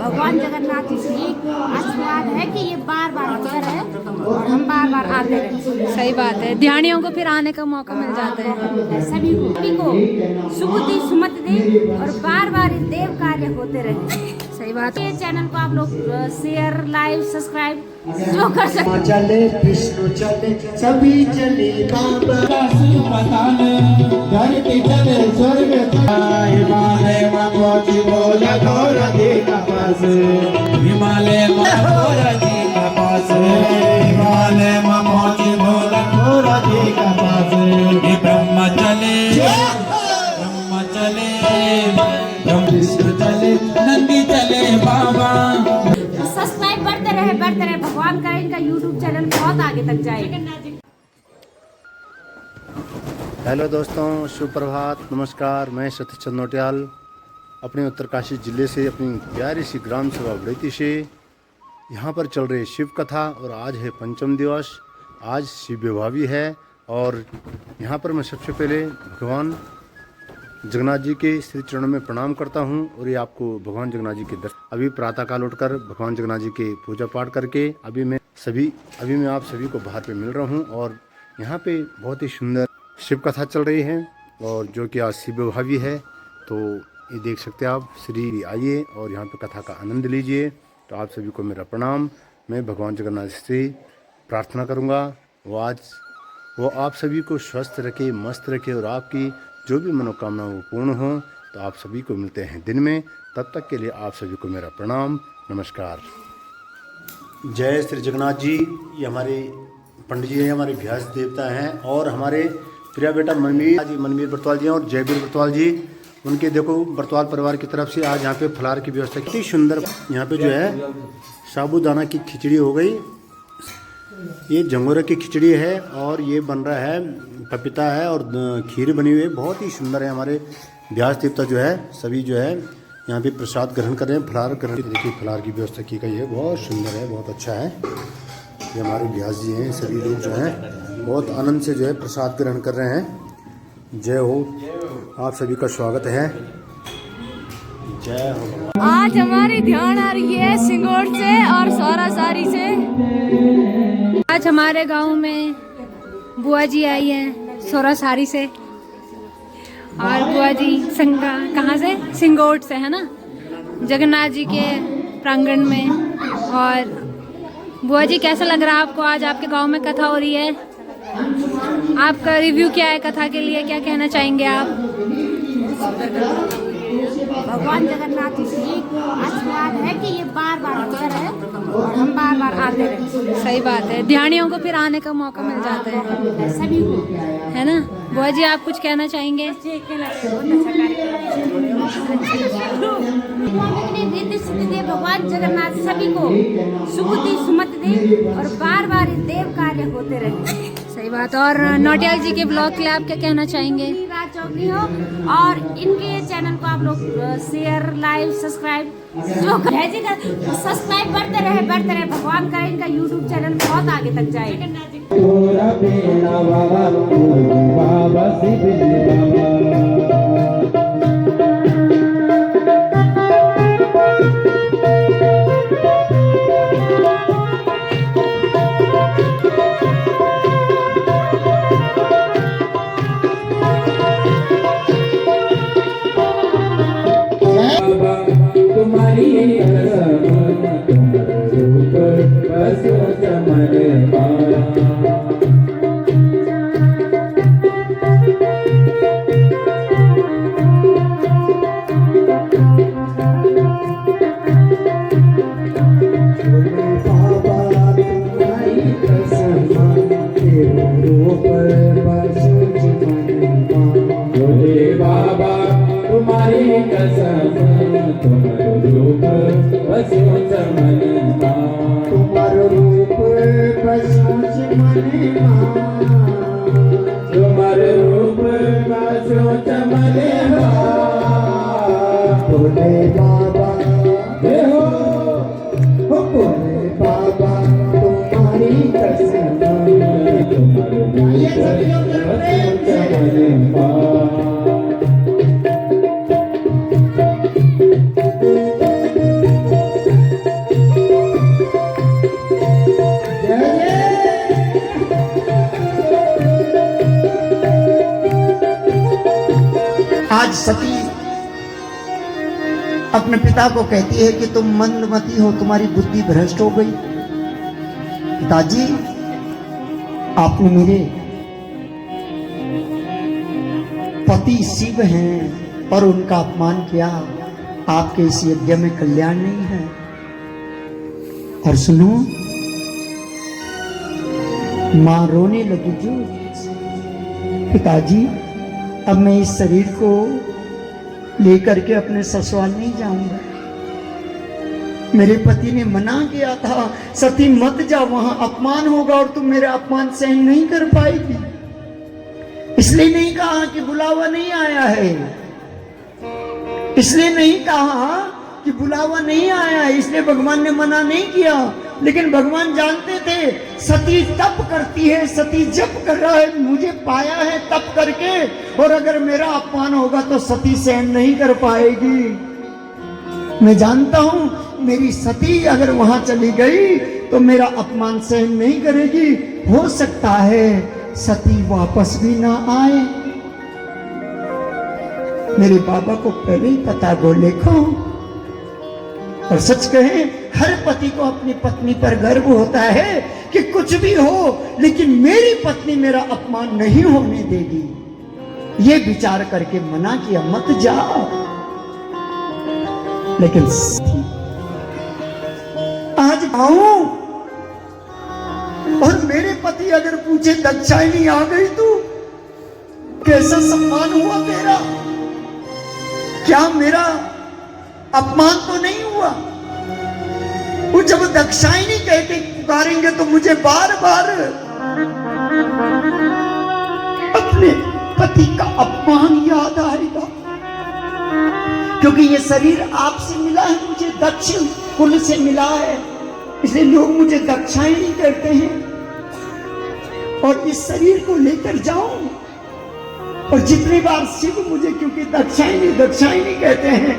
भगवान जगन्नाथ जी की आशीर्वाद है कि ये बार बार होता रहे और हम बार बार आते रहे। सही बात है, ध्यानियों को फिर आने का मौका मिल जाता है। सभी को सुबुद्धि सुमत दे और बार बार देव कार्य होते रहे। सही बात है। ये चैनल को आप लोग शेयर, लाइव, सब्सक्राइब जो कर सकते। चले विष्णु चले सभी चले बाबा धरती चले स्वर्ग हिमालय में पहुंची बोला घोर जी का पास हिमालय में घोर जी का पास हिमालय में पहुंची बोला घोर जी का पास ब्रह्म चले विष्णु चले नंदी चले बाबा। सब्सक्राइब बढ़ते रहे भगवान का इनका यूट्यूब चैनल बहुत आगे तक जाए। हेलो दोस्तों, शुभ प्रभात, नमस्कार। मैं सतीश चंद नोटियाल अपने उत्तरकाशी ज़िले से अपनी प्यारी सी ग्राम सभा बड़ैती से यहाँ पर चल रही शिव कथा और आज है पंचम दिवस। आज शिव विवाह भी है और यहाँ पर मैं सबसे पहले भगवान जगन्नाथ जी के श्री चरणों में प्रणाम करता हूँ और ये आपको भगवान जगन्नाथ जी के दर्शन। अभी प्रातःकाल उठकर भगवान जगन्नाथ जी के पूजा पाठ करके अभी मैं आप सभी को बाहर पे मिल रहा हूँ और यहाँ पे बहुत ही सुंदर शिव कथा चल रही है और जो कि आज शिव विवाह भी है। तो ये देख सकते हैं आप, श्री आइए और यहाँ पे कथा का आनंद लीजिए। तो आप सभी को मेरा प्रणाम। मैं भगवान जगन्नाथ से प्रार्थना करूँगा वो आप सभी को स्वस्थ रखे, मस्त रखे और आपकी जो भी मनोकामना वो पूर्ण हो। तो आप सभी को मिलते हैं दिन में, तब तक के लिए आप सभी को मेरा प्रणाम, नमस्कार। जय श्री जगन्नाथ जी। ये हमारे पंडित जी हैं, हमारे व्यास देवता हैं और हमारे प्रिया बेटा मनवीर बरतवाल जी और जयवीर बरतवाल जी, उनके देखो बरतवाल परिवार की तरफ से आज यहाँ पे फलाहार की व्यवस्था कितनी सुंदर। यहाँ पे जो है साबूदाना की खिचड़ी हो गई, ये झंगोरा की खिचड़ी है और ये बन रहा है पपीता है और खीर बनी हुई है, बहुत ही सुंदर है। हमारे व्यास देवता जो है सभी जो है यहाँ पे प्रसाद ग्रहण कर रहे हैं, फलाहार ग्रहण। देखिए फलाहार की व्यवस्था की गई है, बहुत सुंदर है, बहुत अच्छा है। ये हमारे व्यास जी हैं, सभी लोग जो हैं बहुत आनंद से जो है प्रसाद ग्रहण कर रहे हैं। जय हो, आप सभी का स्वागत है। जय हो। आज हमारी ध्यान आ रही है सिंगोट से और सौरासारी से। आज हमारे गांव में बुआ जी आई हैं सौरासारी से और बुआ जी कहाँ से? सिंगोट से, है ना, जगन्नाथ जी के प्रांगण में। और बुआ जी कैसा लग रहा है आपको? आज आपके गांव में कथा हो रही है, आपका रिव्यू क्या है कथा के लिए? क्या कहना चाहेंगे आप? भगवान जगन्नाथ जी की आशीर्वाद है कि ये बार बार होता रहे और हम बार बार आते रहे। सही बात है, ध्यानियों को फिर आने का मौका मिल जाता है। सभी को, है ना। बुआ जी आप कुछ कहना चाहेंगे? भगवान जगन्नाथ सभी को सुबुद्धि सुमत दे और बार बार देव कार्य होते रहे। सही बात। और नोटियाल जी के ब्लॉग के लिए आप क्या कहना चाहेंगे? राज चौकी हो और इनके चैनल को आप लोग शेयर, लाइव, सब्सक्राइब जो भेजेगा। सब्सक्राइब बढ़ते रहे भगवान का इनका यूट्यूब चैनल बहुत आगे तक जाए। सती अपने पिता को कहती है कि तुम मंदमती हो, तुम्हारी बुद्धि भ्रष्ट हो गई। पिताजी, आपने मेरे पति शिव हैं और उनका अपमान किया, आपके इस यज्ञ में कल्याण नहीं है। और सुनो, मां रोने लगी। जो पिताजी, अब मैं इस शरीर को लेकर के अपने ससुराल नहीं जाऊंगा। मेरे पति ने मना किया था, सती मत जा, वहां अपमान होगा और तुम मेरा अपमान सहन नहीं कर पाएगी। इसलिए नहीं कहा कि बुलावा नहीं आया है, इसलिए नहीं कहा कि बुलावा नहीं आया है, इसलिए भगवान ने मना नहीं किया। लेकिन भगवान जानते थे सती तप करती है, सती जप कर रहा है, मुझे पाया है तप करके, और अगर मेरा अपमान होगा तो सती सहन नहीं कर पाएगी। मैं जानता हूं मेरी सती अगर वहां चली गई तो मेरा अपमान सहन नहीं करेगी। हो सकता है सती वापस भी ना आए। मेरे बाबा को पहले ही पता बोले को, और सच कहे हर पति को अपनी पत्नी पर गर्व होता है कि कुछ भी हो लेकिन मेरी पत्नी मेरा अपमान नहीं होने देगी। ये विचार करके मना किया, मत जाओ। लेकिन आज आऊं और मेरे पति अगर पूछे दक्षायनी आ गई तो कैसा सम्मान हुआ तेरा? क्या मेरा अपमान तो नहीं हुआ? वो जब दक्षायनी कहते पुकारेंगे तो मुझे बार बार अपने पति का अपमान याद आएगा, क्योंकि ये शरीर आपसे मिला है, मुझे दक्ष कुल से मिला है, इसलिए लोग मुझे दक्षायनी कहते हैं। और इस शरीर को लेकर जाऊं, और जितनी बार शिव मुझे, क्योंकि दक्षायनी दक्षायनी कहते हैं,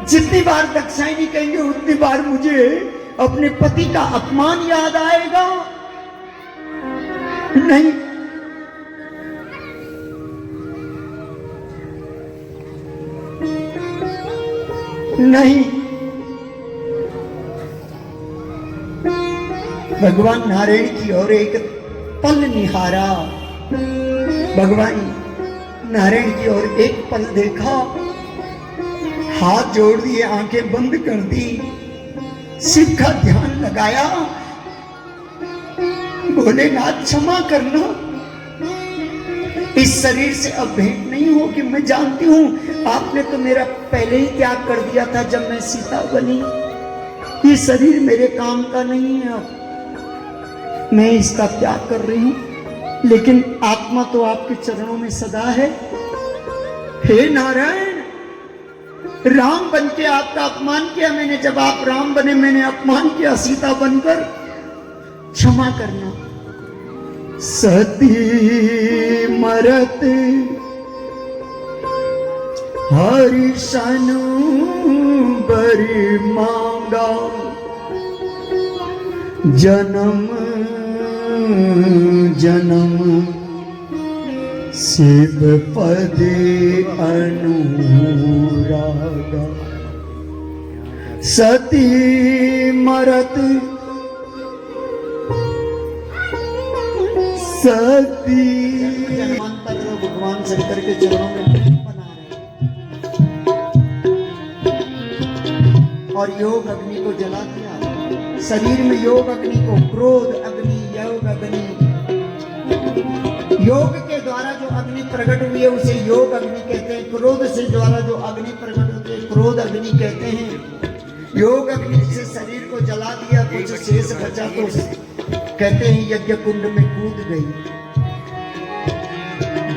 जितनी बार दक्षायनी कहेंगे उतनी बार मुझे अपने पति का अपमान याद आएगा। नहीं, नहीं, भगवान नारायण की ओर एक पल निहारा, भगवान नारायण की ओर एक पल देखा, हाथ जोड़ दिए, आंखें बंद कर दी, शिव का ध्यान लगाया, भोलेनाथ क्षमा करना, इस शरीर से अब भेंट नहीं होगी। मैं जानती हूं आपने तो मेरा पहले ही त्याग कर दिया था जब मैं सीता बनी। ये शरीर मेरे काम का नहीं है, अब मैं इसका त्याग कर रही हूं, लेकिन आत्मा तो आपके चरणों में सदा है। हे नारायण, राम बन के आपका अपमान किया मैंने, जब आप राम बने मैंने अपमान किया सीता बनकर, क्षमा करना। सती मरत हरिशनु बरी मांगा, जन्म जन्म शिव पदे अनुरागा। सती मरत सती, भगवान शंकर के चरणों में प्रेम बना रहे और योग अग्नि को जला दिया। शरीर में योग अग्नि को, क्रोध अग्नि, योग अग्नि, योग के द्वारा जो अग्नि प्रकट हुई है उसे योग अग्नि कहते हैं। क्रोध से द्वारा जो अग्नि प्रकट होती है क्रोध अग्नि कहते हैं। योग अग्नि से शरीर को जला दिया, कुछ शेष बचा तो कहते हैं यज्ञ कुंड में कूद गई।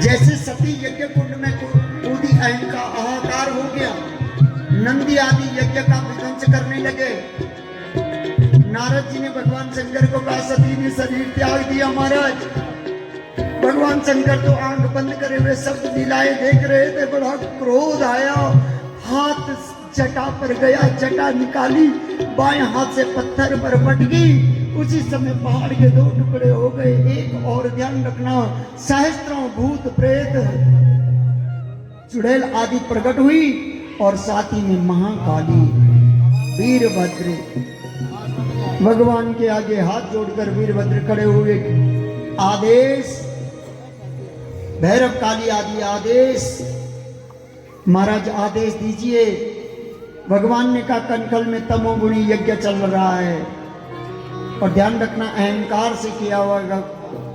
जैसे सती यज्ञ कुंड में कूदी, अहंकार अहंकार हो गया, नंदी आदि यज्ञ का विध्वंस करने लगे। नारद जी ने भगवान शंकर को कहा, सती ने शरीर त्याग दिया महाराज। भगवान शंकर तो आंख बंद करे हुए सब लीलाएं देख रहे थे। बड़ा क्रोध आया, हाथ जटा पर गया, जटा निकाली, बाएं हाथ से पत्थर पर बट गई। उसी समय पहाड़ के दो टुकड़े हो गए। एक और ध्यान रखना, सहस्त्रों भूत प्रेत चुड़ैल आदि प्रकट हुई और साथ ही में महाकाली वीरभद्र भगवान के आगे हाथ जोड़कर वीरभद्र खड़े हुए, आदेश भैरव काली आदि आदेश, महाराज आदेश दीजिए। भगवान ने कहा कनखल में तमोगुणी यज्ञ चल रहा है और ध्यान रखना अहंकार से किया हुआ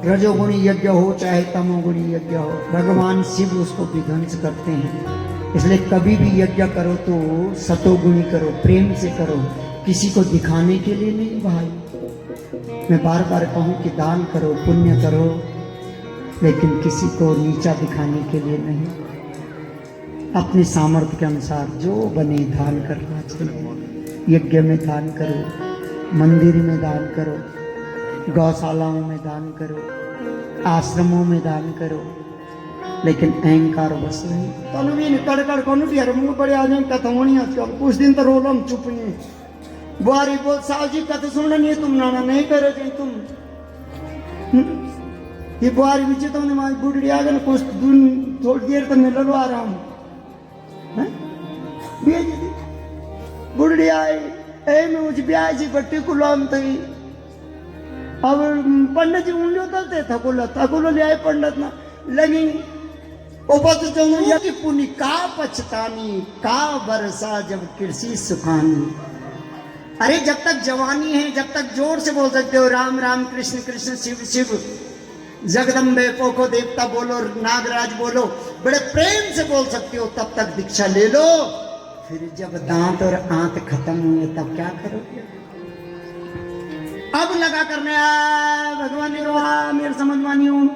रजोगुणी यज्ञ हो चाहे तमोगुणी यज्ञ हो, भगवान शिव उसको विध्वंस करते हैं। इसलिए कभी भी यज्ञ करो तो सतोगुणी करो, प्रेम से करो, किसी को दिखाने के लिए नहीं भाई। मैं बार बार कहूँ कि दान करो, पुण्य करो, लेकिन किसी को नीचा दिखाने के लिए नहीं। अपने सामर्थ्य के अनुसार जो बने दान करना चाहिए। यज्ञ में दान करो, मंदिर में दान करो, गौशालाओं में दान करो, आश्रमों में दान करो, लेकिन अहंकार बस नहीं। तनु भी कड़कड़ को नहीं यार मुंह बड़े आ जाए कथा होनी आजकल कुछ दिन तो रोलम चुप नहीं। बुआरी बोल साहब जी कथा सुनना नहीं तुम नाना नहीं करे तुम ये बुआरी बीचे तो हमारी बुढ़ी आ गए कुछ दिन थोड़ी देर तक मैं लड़वा रहा हूँ। बुढ़ी आई ए मैं मुझे ब्याह जी बट्टी को लाम थी। अब पंडित जी उंगलियों तलते थकुलो ले आए पंडित ना लगी की पुनि का पछतानी का बरसा जब कृषि सुखानी। अरे जब तक जवानी है, जब तक जोर से बोल सकते हो राम राम कृष्ण कृष्ण शिव शिव, जगदम्बे पोखो देवता बोलो, नागराज बोलो, बड़े प्रेम से बोल सकते हो, तब तक दीक्षा ले लो। फिर जब दांत और आंत खत्म हुए तब क्या करोगे? अब लगा करने भगवान ने कहा मेरे समझवानी हूं।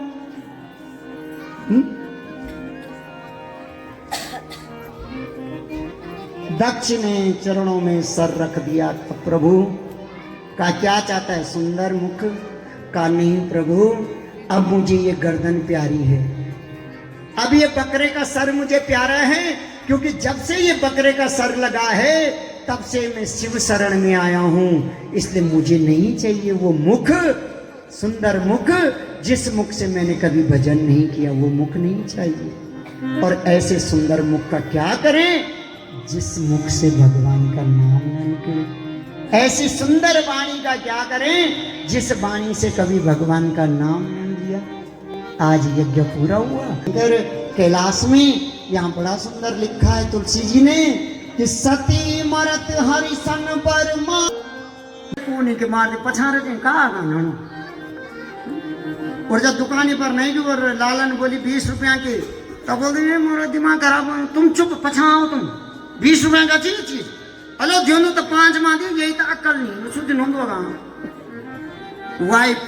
दक्ष ने चरणों में सर रख दिया। तो प्रभु का क्या चाहता है? सुंदर मुख का नहीं प्रभु, अब मुझे ये गर्दन प्यारी है, अब ये बकरे का सर मुझे प्यारा है, क्योंकि जब से ये बकरे का सर लगा है तब से मैं शिव शरण में आया हूं। इसलिए मुझे नहीं चाहिए वो मुख, सुंदर मुख, जिस मुख से मैंने कभी भजन नहीं किया, वो मुख नहीं चाहिए। और ऐसे सुंदर मुख का क्या करें? जिस मुख से भगवान का नाम न निकले। ऐसी सुंदर वाणी का क्या करें? जिस वाणी से कभी भगवान का नाम नहीं लिया। आज यज्ञ पूरा हुआ इधर कैलाश में। यहाँ बड़ा सुंदर लिखा है तुलसी जी ने कि सती मरत हरिसन पर मार के मार पछाड़ के कहा गाना। और जब दुकानी पर नहीं और लालन बोली 20 रुपया की, तब बोल रही मेरा दिमाग खराब, तुम चुप पछाओ, तुम 20 रुपया का चीज अलो जो तो 5 माँ दी, यही तो अक्कल नहीं शुद्ध नोंदोगा। वाइफ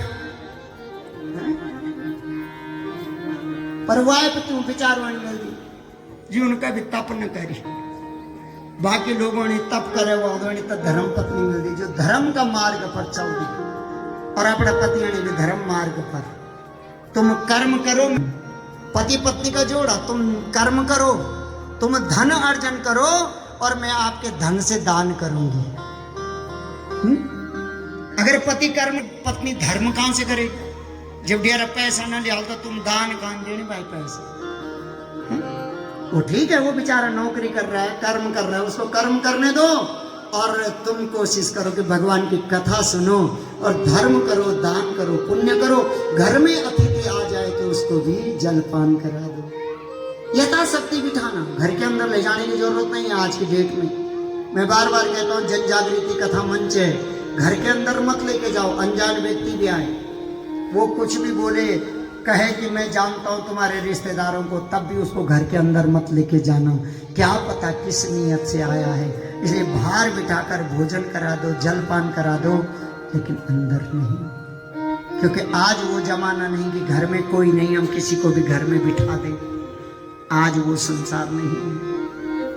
पर वाइफ तू विचारवाणी मिलती जी उनका भी तप न करी। बाकी लोगों ने तप करे वो तो धर्म पत्नी मिलती जो धर्म का मार्ग पर चलती, और अपने पति ने भी धर्म मार्ग पर। तुम कर्म करो, पति पत्नी का जोड़ा, तुम कर्म करो, तुम धन अर्जन करो, और मैं आपके धन से दान करूंगी। अगर पति कर्म पत्नी धर्म कहां से करेगी? जब डेरा पैसा न लिया तो तुम दान कहां देने भाई पैसा? वो ठीक है, वो बेचारा नौकरी कर रहा है, कर्म कर रहा है, उसको कर्म करने दो, और तुम कोशिश करो कि भगवान की कथा सुनो और धर्म करो, दान करो, पुण्य करो। घर में अतिथि आ जाए तो उसको भी जलपान करा दो। यथाशक्ति बिठाना, घर के अंदर ले जाने की जरूरत नहीं है आज की डेट में। मैं बार बार कहता हूँ जन जागृति कथा मंच है, घर के अंदर मत लेके जाओ। अनजान व्यक्ति भी आए, वो कुछ भी बोले, कहे कि मैं जानता हूँ तुम्हारे रिश्तेदारों को, तब भी उसको घर के अंदर मत लेके जाना। क्या पता किस नीयत से आया है। इसलिए बाहर बिठाकर भोजन करा दो, जलपान करा दो, लेकिन अंदर नहीं। क्योंकि आज वो जमाना नहीं कि घर में कोई नहीं हम किसी को भी घर में बिठा दें। आज वो संसार नहीं है,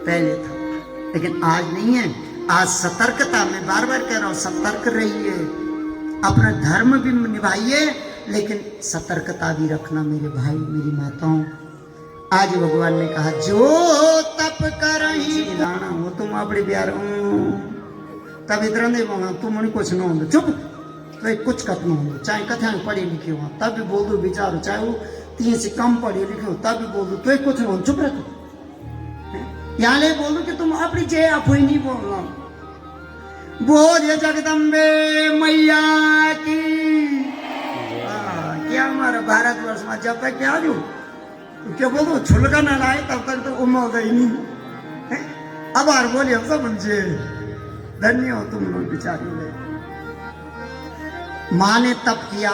पहले था, लेकिन आज नहीं है। आज सतर्कता, मैं बार बार कह रहा हूँ, सतर्क रहिए, अपना धर्म भी निभाइए, लेकिन सतर्कता भी रखना मेरे भाई मेरी माताओं। आज भगवान ने कहा जो तप करही लाना हो तुम अपने प्यार तब इधर नहीं तुम उन्हें कुछ न हो, चुप तो कुछ कत न हो। चाहे कथा पढ़े लिखे हो तब भी बोल दो विचारो, चाहे वो 3 से कम पढ़े लिखे हो तब भी बोल दो, तो कुछ न हो, चुप रखो। यहाँ ले बोलूं कि तुम अपनी जय अफोई नहीं बोल रहा। बोल जगदम्बे मैया की। क्या हमारा भारतवर्ष में जब तक क्या जो तो क्या बोलो छुलका ना लाए तब तक तो उम्र ही नहीं है? अब आर बोलिए सब मुझे धन्य हो तुम लोग बिचारी ले। माँ ने तप किया,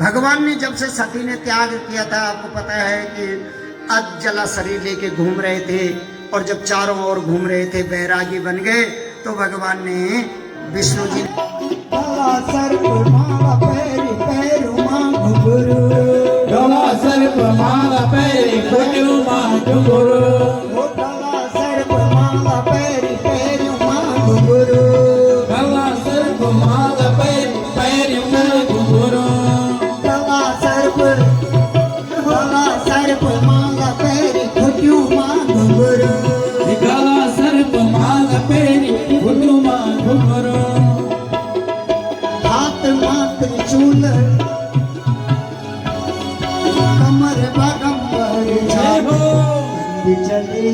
भगवान ने जब से सती ने त्याग किया था, आपको पता है कि अजला शरीर लेके घूम रहे थे और जब चारों ओर घूम रहे थे बैरागी बन गए तो भगवान ने विष्णु जी सर्प माला पैरी पैरू मां घुंघरू, गला सर्प माला पैरी पैरू मां घुंघरू, गला सर्प माला पैरी पैरू मां घुंघरू, गला सर्प माला पैरी पैरू मां घुंघरू, गला सर्प माला पैरी खुट्यू मां घुंघरू, गला सर्प माला पैरी खुट्यू मां घुंघरू, हाथ मात्र चूल कमर बागंबर जागो चले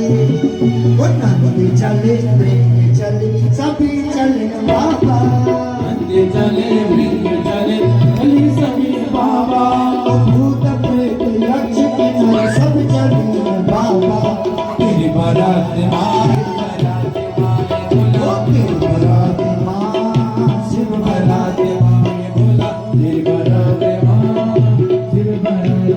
नंदी चले प्रेम चले सभी चले बाबा, नंदी चले मृग चले चले सभी बाबा, भूत प्रेत यक्ष किन्नर सब चले बाबा, तेरी बारात माँ तेरी बारात माँ शिव बारात बोला, तेरी बारात माँ शिव बारात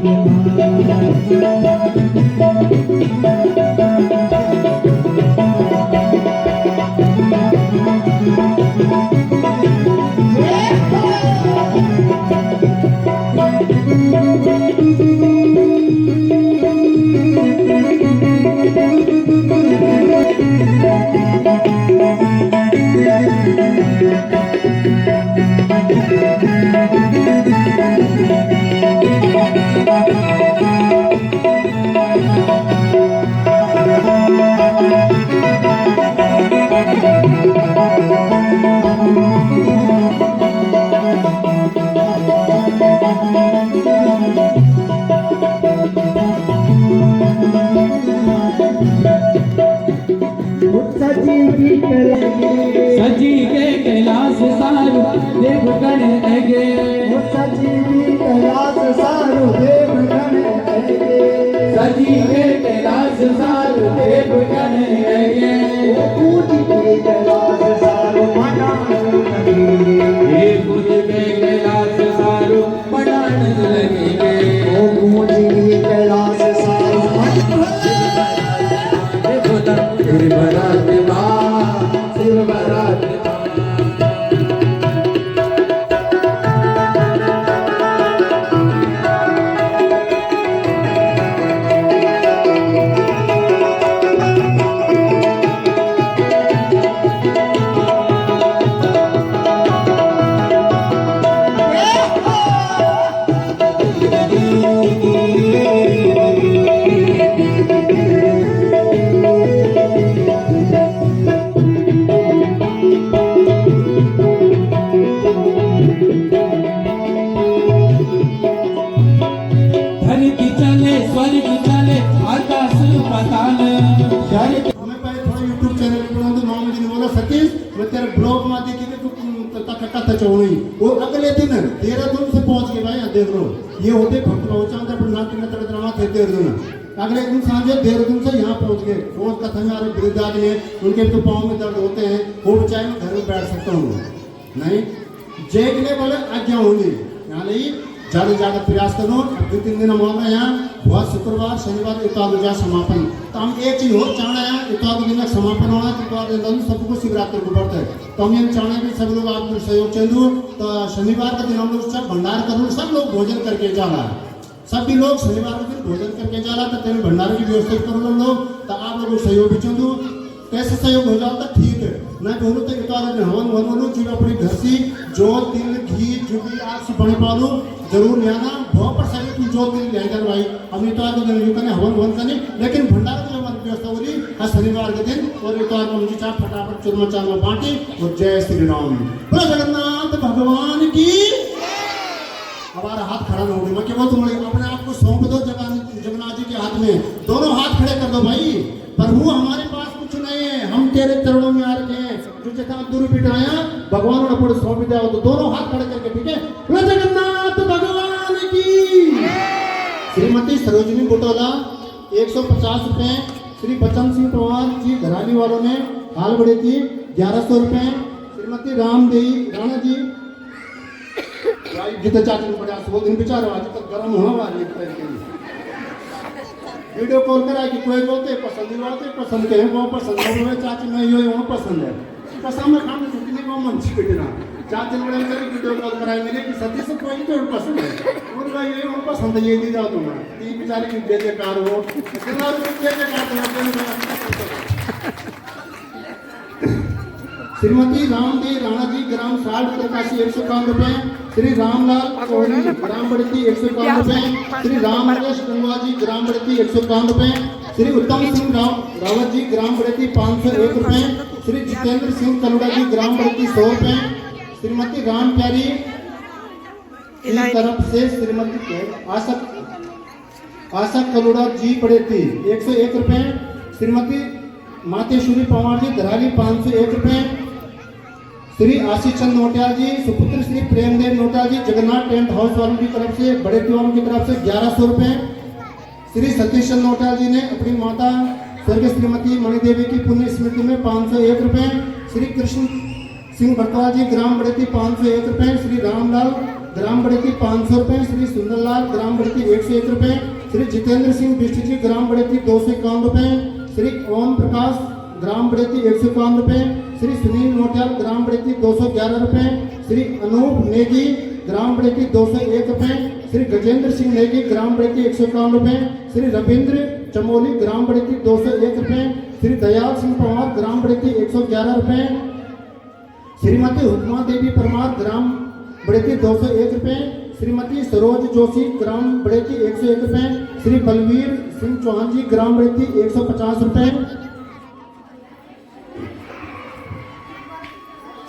सजी के कैलाश सारू देव गण लगे, सजीवी कैलाश सारू देव गण लगे, सजी के कैलाश सारू देव गण लगे, कूद के कैलाश सारू मनान लगे, कूद के कैलाश सारू मनान लगे, कूद के कैलाश सारू तेरी बारात माँ शिव बारात धरती चले स्वर्ग चले आकाश पाताल, हमें पहले थोड़ा यूट्यूब चैनल बनाओ तो नाम जी ने बोला सतीश मैं तेरे ब्लॉग में देखी तो कथा चौड़ी वो अगले दिन देहरादून से पहुंच गए भाई देख लो ये होते भक्त पहुंचा पर नाट्य में तड़मा थे देहरादून अगले दिन सांझे देहरादून से यहाँ पहुंच गए रोज कथा में हमारे वृद्धा के लिए उनके तो पाँव में दर्द होते हैं वो बेचारे मैं घर में बैठ सकता हूँ नहीं जय के लिए बोले आज्ञा होगी यहाँ नहीं ज्यादा ज्यादा प्रयास करो 2-3 दिन हम यहाँ बहुत शुक्रवार शनिवार इतवार को समापन तो हम एक चीज और चाहना है इतवार के दिन समापन होना इतवार दिन सबको शिवरात्रि को बढ़ता है तो हम ये चाहना है कि सब लोग आप सहयोग चलू तो शनिवार का दिन हम लोग सब भंडार करूँ सब लोग भोजन करके जा रहा है सभी लोग शनिवार के दिन भोजन करके जा रहा था तेरे भंडारे की व्यवस्था करो लोग तो आप लोग सहयोग भी चलू कैसे सहयोग हो जाता ठीक है ना बोलो तो इतवार दिन हवन वन बोलो जो अपने घर से जो तिल घी जो भी आप से बने पालो जरूर ले आना बहुत पर सभी तू जो दिन ले कर भाई हम इतवार को दिन करने हवन वन करने लेकिन भंडार की हमारी व्यवस्था हो रही है शनिवार के दिन और इतवार को मुझे चार फटाफट चूरमा चारमा बांटे और जय श्री राम बोलो जगन्नाथ भगवान की हमारा हाथ खड़ा ना हो। मैं क्या बोलता हूँ, अपने आप को सौंप दो जगन्नाथ जी के हाथ में, दोनों हाथ खड़े कर दो भाई। प्रभु हमारे पास कुछ नहीं है, हम तेरे चरणों में आ रखे हैं, जो जगह दूर बिठाया भगवान ने अपने सौंप दिया, तो दोनों हाथ खड़े करके, ठीक है। बोलो जगन्नाथ भगवान की। श्रीमती सरोजनी बुटोला 150 रुपए। श्री बचन सिंह पवार जी धराली वालों ने हाल बड़े थी 1100 रुपए। श्रीमती रामदेवी राणा जी जितना चाची में बड़ा वो दिन बेचारा आज तक गर्म होना वाली वीडियो कॉल करा कि कोई बोलते पसंद के वो पसंद है चाची में यो पसंद है पसंद में खाने छुट्टी नहीं वो मन छिपना चाची बड़े मेरे वीडियो कॉल कराए मेरे कि सती से कोई तो पसंद है और भाई ये वो पसंद है ये दी जाओ तुम तीन बेचारे की जय जयकार हो श्रीमती रामदेव राणा जी ग्राम 60 प्रकाशी 151 रुपए। श्री रामलाल कोहली ग्राम बड़ती 151 रुपए। श्री रामरेश गंगवा जी ग्राम बड़ती 151 रुपए। श्री उत्तम सिंह रावत जी ग्राम बड़ती 501 रुपए। श्री जितेंद्र सिंह कलुड़ा जी ग्राम बड़ती 100 रुपए। श्रीमती राम प्यारी की तरफ से श्रीमती आशा कलुड़ा जी बड़ती 101 रुपए। श्रीमती मातेश्वरी पवार जी धराली 501 रुपए। श्री आशीष चंद नोटियाल जी सुपुत्र श्री प्रेमदेव नोटियाल जी जगन्नाथ टेंट हाउस वालों की तरफ से बड़े वालों की तरफ से 1100 रुपए। श्री सतीश चंद नोटियाल जी ने अपनी माता स्वर्गीय श्रीमती मणिदेवी की पुण्य स्मृति में 501 रुपए। श्री कृष्ण सिंह भटवा जी ग्राम बड़ेती 501 रुपए। श्री रामलाल ग्राम बड़ेती 500 रुपए। श्री सुंदरलाल ग्राम बड़ेती 101 रुपए। श्री जितेंद्र सिंह बिष्ट जी ग्राम बड़ेती 251 रुपए। श्री ओम प्रकाश ग्राम बड़ेती 151 रुपए। श्री सुनील नोटियाल ग्राम बड़ेती 211 रुपए। श्री अनूप नेगी ग्राम बड़ेती 201 रुपए। श्री गजेंद्र सिंह नेगी ग्राम बड़ेती 151 रुपए। श्री रविंद्र चमोली ग्राम बड़ेती 201 रुपए। श्री दयाल सिंह पवार ग्राम बड़ेती 111 रुपए। श्रीमती हुक्मा देवी परमार ग्राम बड़ेती 201 रुपए। श्रीमती सरोज जोशी ग्राम बड़ेती 101 रुपए। श्री बलवीर सिंह चौहान जी ग्राम बड़ेती 150 रुपए।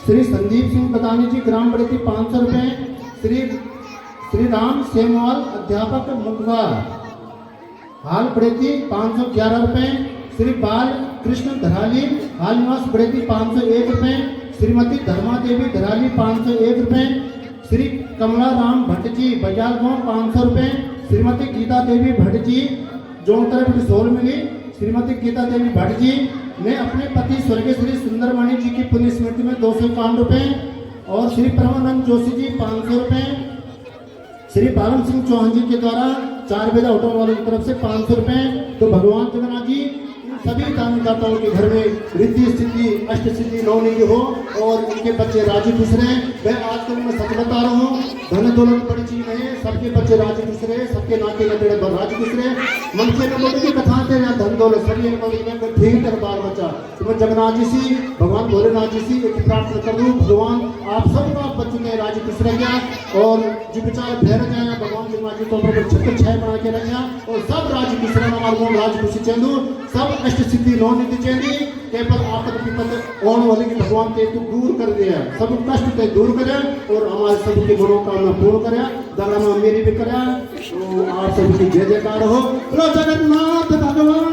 श्री संदीप सिंह बतानी जी ग्राम बड़ेती 500 रुपए। श्री राम सेमवाल अध्यापक मुखवा हाल बड़ेती 511 रुपए। श्री बाल कृष्ण धराली हाल निवास बड़ेती 501 रुपए। श्रीमती धर्मा देवी धराली 501 रुपए। श्री कमला राम भट्ट जी बजाल गांव 500 रुपए। श्रीमती गीता देवी भट्ट जी जो तरफ सोल मिली श्रीमती गीता देवी भट्ट जी ने अपने पति स्वर्गीय श्री सुंदरमणि जी की पुण्य स्मृति में 251 रुपए और श्री परमानंद जोशी जी 500 रुपए। श्री बालन सिंह चौहान जी के द्वारा 4 बेदा होटल वालों की तरफ से 500 रुपए। तो भगवान जगन्नाथ जी सभी दानदाताओं के घर में रिद्धि स्थिति अष्ट सिद्धि नवनिधि हो और उनके बच्चे राजी खुश रहे। मैं आजकल मैं सच बता रहा हूँ, धन दौलत बड़ी चीज नहीं, सबके बच्चे राजी खुश रहे, सबके नाते नतेड़े राजी खुश रहे। मन के लोगों की कथा थे या धन दौलत सभी ठीक कर बाल बच्चा। तो मैं जगन्नाथ जी से भगवान भोलेनाथ जी से एक प्रार्थना कर लूँ, भगवान आप सबका बच्चों ने राजी खुश रह गया और जो बेचारे भैर गए भगवान जगन्नाथ जी को छत्र छाया बना के रखा और सब राजी खुश रहना हमारे राजी खुशी चंदू सब अष्ट सिद्धि नौ निधि चेंदी केवल आपद विपद ओण वाले की भगवान के तू दूर कर दिया सब कष्ट ते दूर करे और हमारे सबकी मनोकामना पूर्ण करे दाना मेरी भी करे तो आप सबकी जय जयकार हो। बोलो जगन्नाथ भगवान